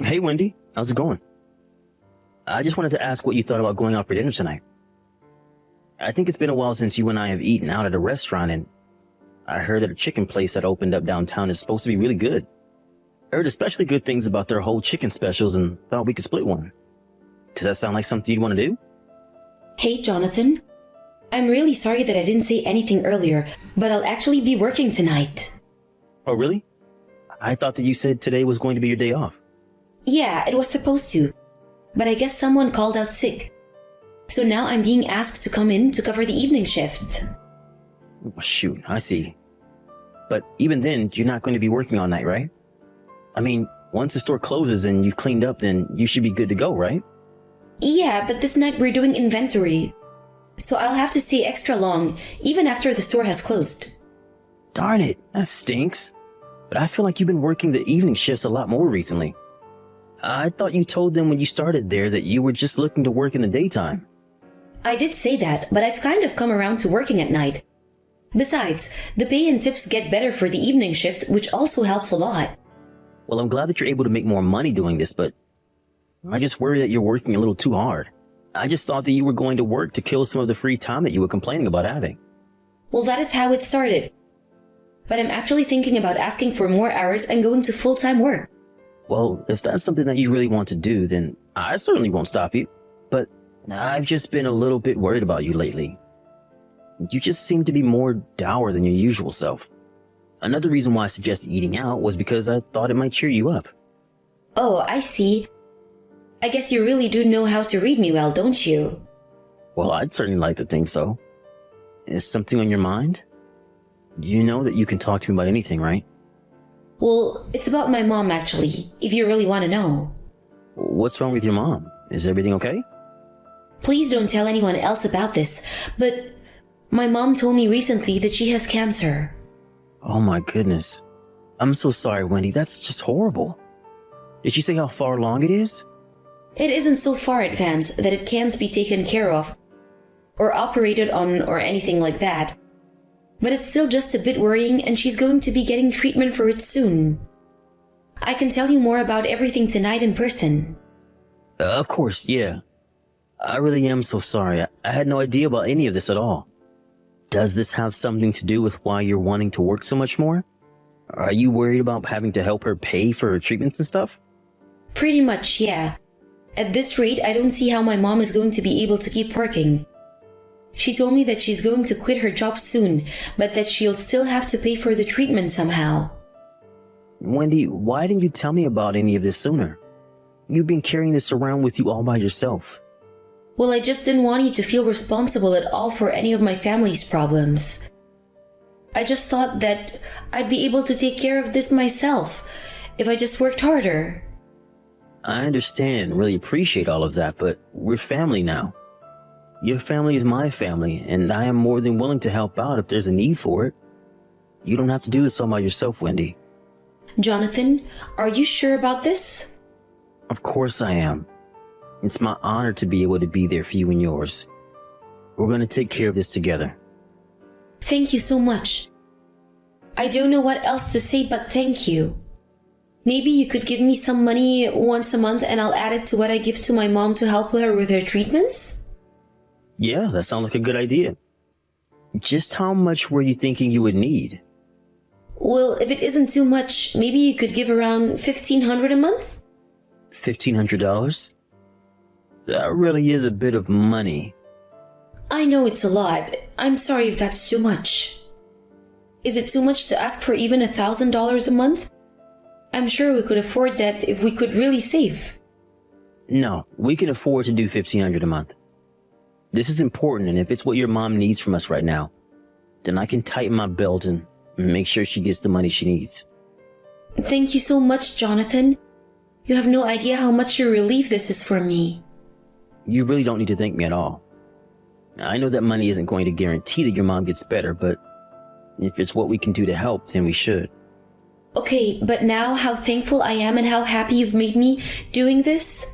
Hey, Wendy. How's it going? I just wanted to ask what you thought about going out for dinner tonight. I think it's been a while since you and I have eaten out at a restaurant, and I heard that a chicken place that opened up downtown is supposed to be really good. I heard especially good things about their whole chicken specials and thought we could split one. Does that sound like something you'd want to do? Hey, Jonathan. I'm really sorry that I didn't say anything earlier, but I'll actually be working tonight. Oh, really? I thought that you said today was going to be your day off. Yeah, it was supposed to, but I guess someone called out sick. So now I'm being asked to come in to cover the evening shift. Oh, shoot, I see. But even then, you're not going to be working all night, right? I mean, once the store closes and you've cleaned up, then you should be good to go, right? Yeah, but this night we're doing inventory. So I'll have to stay extra long, even after the store has closed. Darn it, that stinks. But I feel like you've been working the evening shifts a lot more recently. I thought you told them when you started there that you were just looking to work in the daytime. I did say that, but I've kind of come around to working at night. Besides, the pay and tips get better for the evening shift, which also helps a lot. Well, I'm glad that you're able to make more money doing this, but I just worry that you're working a little too hard. I just thought that you were going to work to kill some of the free time that you were complaining about having. Well, that is how it started. But I'm actually thinking about asking for more hours and going to full-time work. Well, if that's something that you really want to do, then I certainly won't stop you. But I've just been a little bit worried about you lately. You just seem to be more dour than your usual self. Another reason why I suggested eating out was because I thought it might cheer you up. Oh, I see. I guess you really do know how to read me well, don't you? Well, I'd certainly like to think so. Is something on your mind? You know that you can talk to me about anything, right? Well, it's about my mom actually, if you really want to know. What's wrong with your mom? Is everything okay? Please don't tell anyone else about this, but my mom told me recently that she has cancer. Oh my goodness. I'm so sorry, Wendy. That's just horrible. Did she say how far along it is? It isn't so far advanced that it can't be taken care of, or operated on, or anything like that. But it's still just a bit worrying, and she's going to be getting treatment for it soon. I can tell you more about everything tonight in person. Of course, yeah. I really am so sorry. I had no idea about any of this at all. Does this have something to do with why you're wanting to work so much more? Are you worried about having to help her pay for her treatments and stuff? Pretty much, yeah. At this rate, I don't see how my mom is going to be able to keep working. She told me that she's going to quit her job soon, but that she'll still have to pay for the treatment somehow. Wendy, why didn't you tell me about any of this sooner? You've been carrying this around with you all by yourself. Well, I just didn't want you to feel responsible at all for any of my family's problems. I just thought that I'd be able to take care of this myself if I just worked harder. I understand, really appreciate all of that, but we're family now. Your family is my family, and I am more than willing to help out if there's a need for it. You don't have to do this all by yourself, Wendy. Jonathan, are you sure about this? Of course I am. It's my honor to be able to be there for you and yours. We're going to take care of this together. Thank you so much. I don't know what else to say but thank you. Maybe you could give me some money once a month and I'll add it to what I give to my mom to help her with her treatments? Yeah, that sounds like a good idea. Just how much were you thinking you would need? Well, if it isn't too much, maybe you could give around $1,500 a month? $1,500? That really is a bit of money. I know it's a lot. I'm sorry if that's too much. Is it too much to ask for even $1,000 a month? I'm sure we could afford that if we could really save. No, we can afford to do $1,500 a month. This is important, and if it's what your mom needs from us right now, then I can tighten my belt and make sure she gets the money she needs. Thank you so much, Jonathan. You have no idea how much a relief this is for me. You really don't need to thank me at all. I know that money isn't going to guarantee that your mom gets better, but if it's what we can do to help, then we should. Okay, but now how thankful I am and how happy you've made me doing this.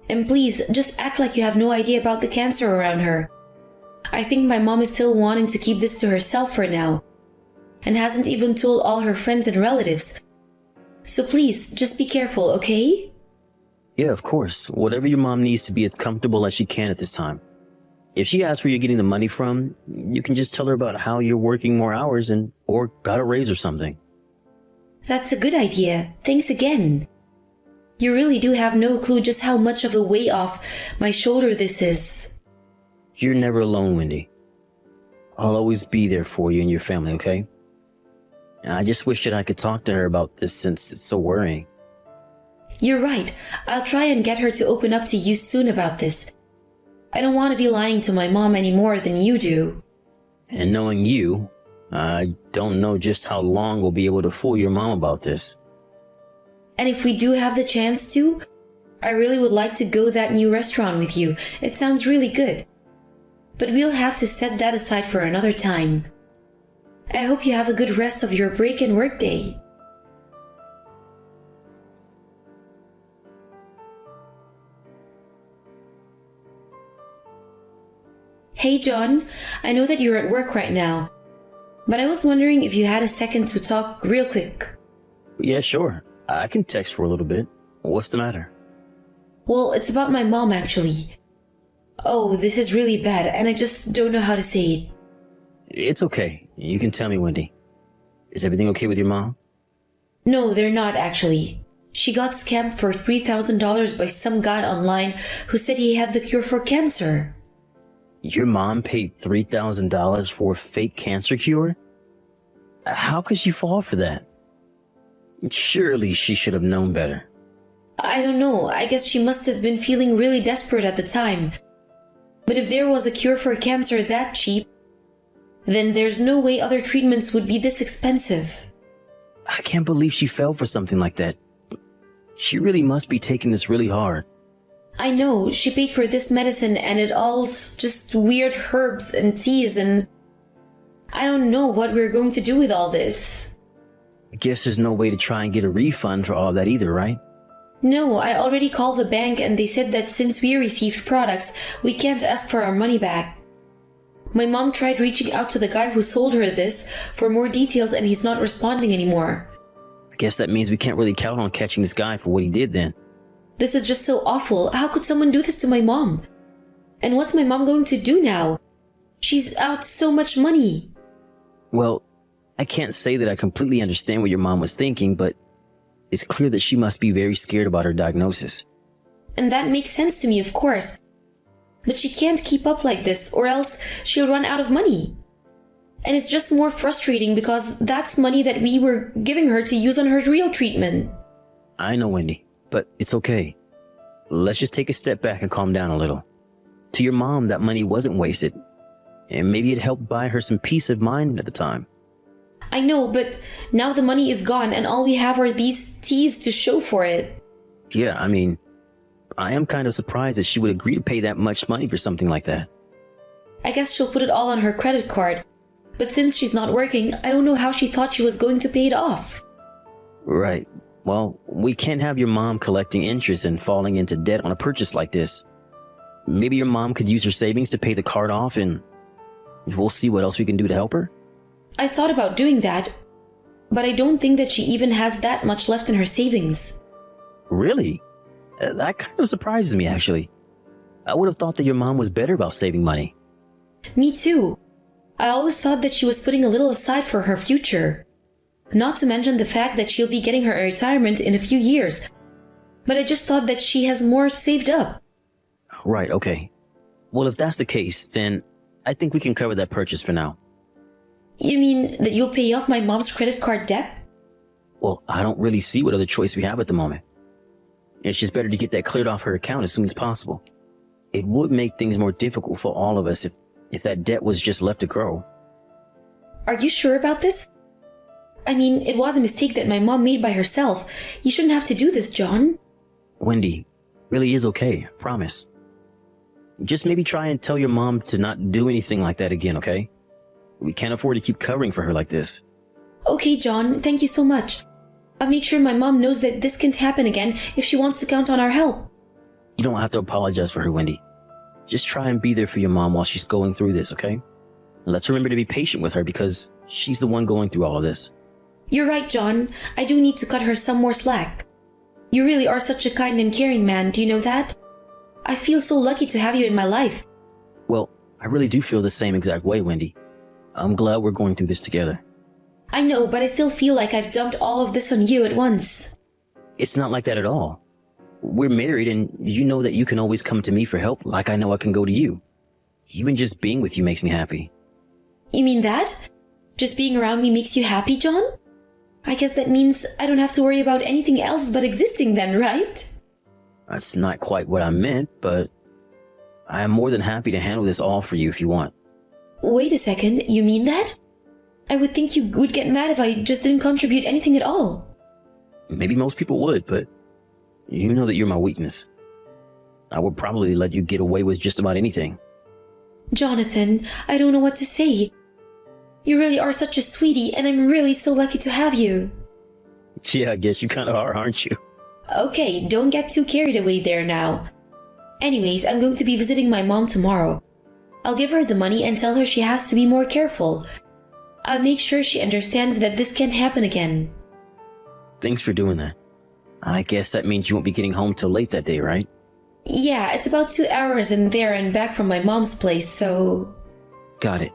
And please, just act like you have no idea about the cancer around her. I think my mom is still wanting to keep this to herself for now, and hasn't even told all her friends and relatives. So please, just be careful, okay? Yeah, of course. Whatever your mom needs to be as comfortable as she can at this time. If she asks where you're getting the money from, you can just tell her about how you're working more hours and or got a raise or something. That's a good idea. Thanks again. You really do have no clue just how much of a weight off my shoulder this is. You're never alone, Wendy. I'll always be there for you and your family, okay? I just wish that I could talk to her about this since it's so worrying. You're right. I'll try and get her to open up to you soon about this. I don't want to be lying to my mom any more than you do. And knowing you, I don't know just how long we'll be able to fool your mom about this. And if we do have the chance to, I really would like to go that new restaurant with you. It sounds really good. But we'll have to set that aside for another time. I hope you have a good rest of your break and work day. Hey John, I know that you're at work right now, but I was wondering if you had a second to talk real quick. Yeah, sure. I can text for a little bit. What's the matter? Well, it's about my mom actually. Oh, this is really bad and I just don't know how to say it. It's okay. You can tell me, Wendy. Is everything okay with your mom? No, they're not actually. She got scammed for $3,000 by some guy online who said he had the cure for cancer. Your mom paid $3,000 for a fake cancer cure? How could she fall for that? Surely she should have known better. I don't know, I guess she must have been feeling really desperate at the time. But if there was a cure for cancer that cheap, then there's no way other treatments would be this expensive. I can't believe she fell for something like that. She really must be taking this really hard. I know, she paid for this medicine and it all's just weird herbs and teas and I don't know what we're going to do with all this. I guess there's no way to try and get a refund for all that either, right? No, I already called the bank and they said that since we received products, we can't ask for our money back. My mom tried reaching out to the guy who sold her this for more details and he's not responding anymore. I guess that means we can't really count on catching this guy for what he did then. This is just so awful. How could someone do this to my mom? And what's my mom going to do now? She's out so much money. Well, I can't say that I completely understand what your mom was thinking, but it's clear that she must be very scared about her diagnosis. And that makes sense to me, of course. But she can't keep up like this, or else she'll run out of money. And it's just more frustrating because that's money that we were giving her to use on her real treatment. I know, Wendy, but it's okay. Let's just take a step back and calm down a little. To your mom, that money wasn't wasted. And maybe it helped buy her some peace of mind at the time. I know, but now the money is gone and all we have are these teas to show for it. Yeah, I mean, I am kind of surprised that she would agree to pay that much money for something like that. I guess she'll put it all on her credit card. But since she's not working, I don't know how she thought she was going to pay it off. Right. Well, we can't have your mom collecting interest and falling into debt on a purchase like this. Maybe your mom could use her savings to pay the card off and we'll see what else we can do to help her. I thought about doing that, but I don't think that she even has that much left in her savings. Really? That kind of surprises me, actually. I would have thought that your mom was better about saving money. Me too. I always thought that she was putting a little aside for her future. Not to mention the fact that she'll be getting her retirement in a few years. But I just thought that she has more saved up. Right, okay. Well, if that's the case, then I think we can cover that purchase for now. You mean that you'll pay off my mom's credit card debt? Well, I don't really see what other choice we have at the moment. It's just better to get that cleared off her account as soon as possible. It would make things more difficult for all of us if that debt was just left to grow. Are you sure about this? I mean, it was a mistake that my mom made by herself. You shouldn't have to do this, John. Wendy, really is okay, I promise. Just maybe try and tell your mom to not do anything like that again, okay? We can't afford to keep covering for her like this. Okay, John, thank you so much. I'll make sure my mom knows that this can't happen again if she wants to count on our help. You don't have to apologize for her, Wendy. Just try and be there for your mom while she's going through this, okay? And let's remember to be patient with her because she's the one going through all of this. You're right, John. I do need to cut her some more slack. You really are such a kind and caring man, do you know that? I feel so lucky to have you in my life. Well, I really do feel the same exact way, Wendy. I'm glad we're going through this together. I know, but I still feel like I've dumped all of this on you at once. It's not like that at all. We're married and you know that you can always come to me for help like I know I can go to you. Even just being with you makes me happy. You mean that? Just being around me makes you happy, John? I guess that means I don't have to worry about anything else but existing then, right? That's not quite what I meant, but I am more than happy to handle this all for you if you want. Wait a second, you mean that? I would think you would get mad if I just didn't contribute anything at all. Maybe most people would, but you know that you're my weakness. I would probably let you get away with just about anything. Jonathan, I don't know what to say. You really are such a sweetie, and I'm really so lucky to have you. Yeah, I guess you kind of are, aren't you? Okay, don't get too carried away there now. Anyways, I'm going to be visiting my mom tomorrow. I'll give her the money and tell her she has to be more careful. I'll make sure she understands that this can't happen again. Thanks for doing that. I guess that means you won't be getting home till late that day, right? Yeah, it's about 2 hours in there and back from my mom's place, so... Got it.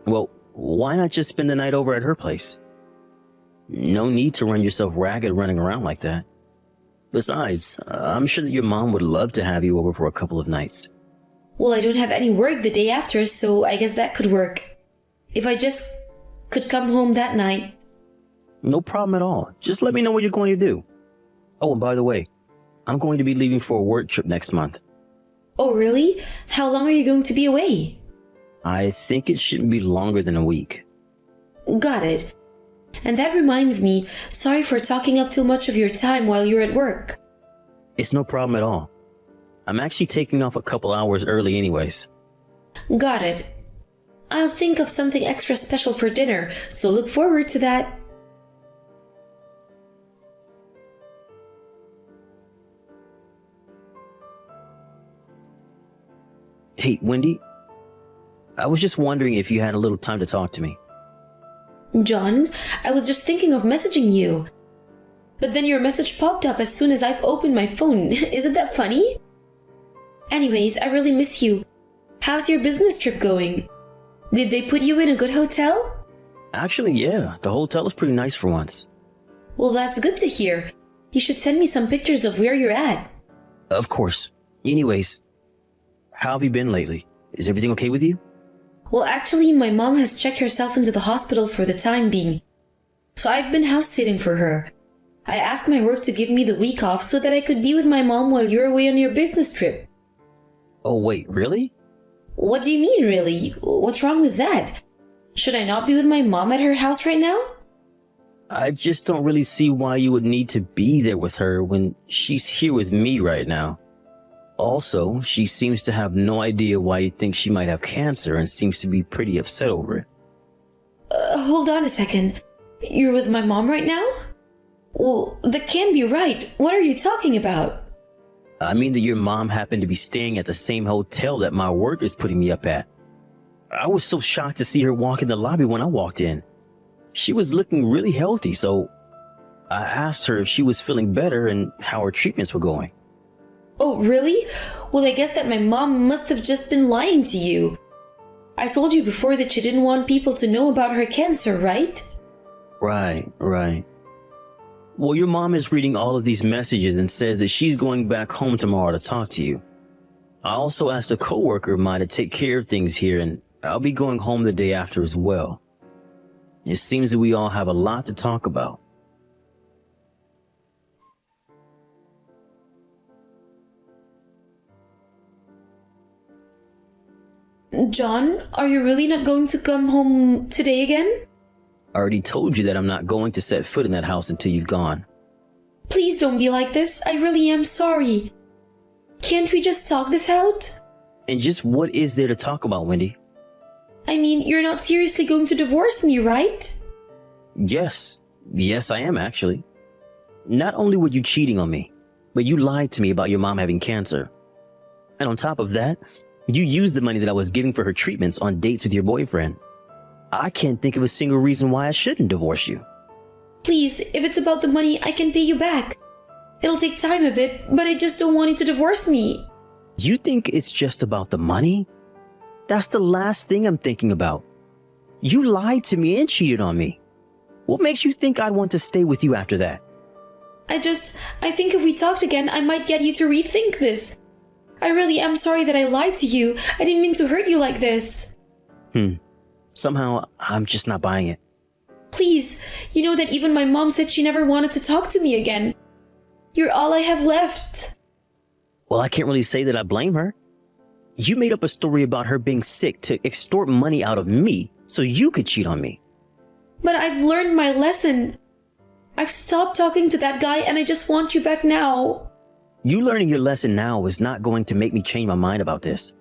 Well, why not just spend the night over at her place? No need to run yourself ragged running around like that. Besides, I'm sure that your mom would love to have you over for a couple of nights. Well, I don't have any work the day after, so I guess that could work. If I just could come home that night. No problem at all. Just let me know what you're going to do. Oh, and by the way, I'm going to be leaving for a work trip next month. Oh, really? How long are you going to be away? I think it shouldn't be longer than a week. Got it. And that reminds me, sorry for talking up too much of your time while you're at work. It's no problem at all. I'm actually taking off a couple hours early anyways. Got it. I'll think of something extra special for dinner, so look forward to that. Hey, Wendy, I was just wondering if you had a little time to talk to me. John, I was just thinking of messaging you. But then your message popped up as soon as I opened my phone. Isn't that funny? Anyways, I really miss you. How's your business trip going? Did they put you in a good hotel? Actually, yeah, the hotel is pretty nice for once. Well, that's good to hear. You should send me some pictures of where you're at. Of course. Anyways, how have you been lately? Is everything okay with you? Well, actually, my mom has checked herself into the hospital for the time being. So I've been house sitting for her. I asked my work to give me the week off so that I could be with my mom while you're away on your business trip. Oh, wait, really? What do you mean, really? What's wrong with that? Should I not be with my mom at her house right now? I just don't really see why you would need to be there with her when she's here with me right now. Also, she seems to have no idea why you think she might have cancer and seems to be pretty upset over it. Hold on a second. You're with my mom right now? Well, that can't be right. What are you talking about? I mean that your mom happened to be staying at the same hotel that my work is putting me up at. I was so shocked to see her walk in the lobby when I walked in. She was looking really healthy, so I asked her if she was feeling better and how her treatments were going. Oh, really? Well, I guess that my mom must have just been lying to you. I told you before that she didn't want people to know about her cancer, right? Right. Well, your mom is reading all of these messages and says that she's going back home tomorrow to talk to you. I also asked a coworker of mine to take care of things here, and I'll be going home the day after as well. It seems that we all have a lot to talk about. John, are you really not going to come home today again? I already told you that I'm not going to set foot in that house until you've gone. Please don't be like this. I really am sorry. Can't we just talk this out? And just what is there to talk about, Wendy? I mean, you're not seriously going to divorce me, right? Yes, I am actually. Not only were you cheating on me, but you lied to me about your mom having cancer. And on top of that, you used the money that I was giving for her treatments on dates with your boyfriend. I can't think of a single reason why I shouldn't divorce you. Please, if it's about the money, I can pay you back. It'll take time a bit, but I just don't want you to divorce me. You think it's just about the money? That's the last thing I'm thinking about. You lied to me and cheated on me. What makes you think I'd want to stay with you after that? I think if we talked again, I might get you to rethink this. I really am sorry that I lied to you. I didn't mean to hurt you like this. Somehow, I'm just not buying it. Please, you know that even my mom said she never wanted to talk to me again. You're all I have left. Well, I can't really say that I blame her. You made up a story about her being sick to extort money out of me so you could cheat on me. But I've learned my lesson. I've stopped talking to that guy and I just want you back now. You learning your lesson now is not going to make me change my mind about this.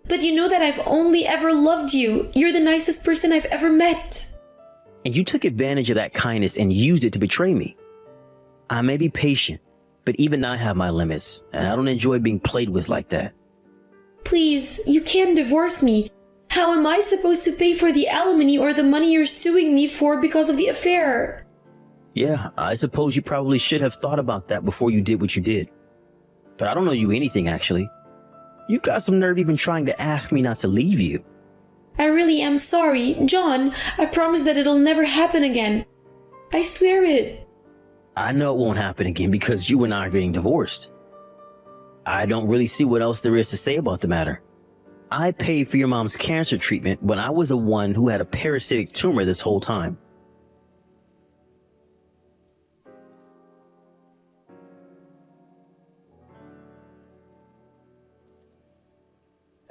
But you know that I've only ever loved you. You're the nicest person I've ever met. And you took advantage of that kindness and used it to betray me. I may be patient, but even I have my limits, and I don't enjoy being played with like that. Please, you can't divorce me. How am I supposed to pay for the alimony or the money you're suing me for because of the affair? Yeah, I suppose you probably should have thought about that before you did what you did. But I don't owe you anything, actually. You've got some nerve even trying to ask me not to leave you. I really am sorry. John, I promise that it'll never happen again. I swear it. I know it won't happen again because you and I are getting divorced. I don't really see what else there is to say about the matter. I paid for your mom's cancer treatment when I was the one who had a parasitic tumor this whole time.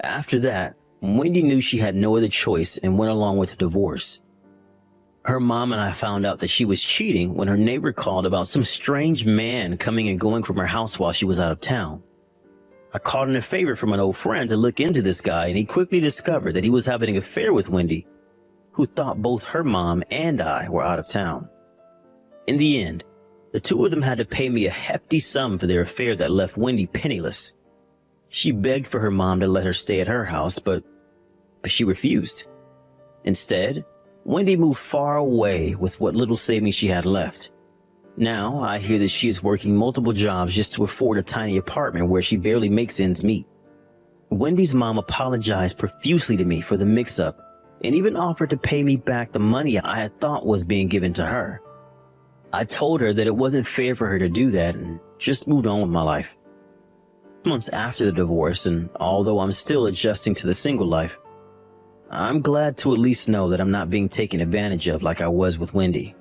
After that, Wendy knew she had no other choice and went along with the divorce. Her mom and I found out that she was cheating when her neighbor called about some strange man coming and going from her house while she was out of town. I called in a favor from an old friend to look into this guy, and he quickly discovered that he was having an affair with Wendy, who thought both her mom and I were out of town. In the end, the two of them had to pay me a hefty sum for their affair that left Wendy penniless. She begged for her mom to let her stay at her house, but she refused. Instead, Wendy moved far away with what little savings she had left. Now, I hear that she is working multiple jobs just to afford a tiny apartment where she barely makes ends meet. Wendy's mom apologized profusely to me for the mix-up and even offered to pay me back the money I had thought was being given to her. I told her that it wasn't fair for her to do that and just moved on with my life. Months after the divorce, and although I'm still adjusting to the single life, I'm glad to at least know that I'm not being taken advantage of like I was with Wendy.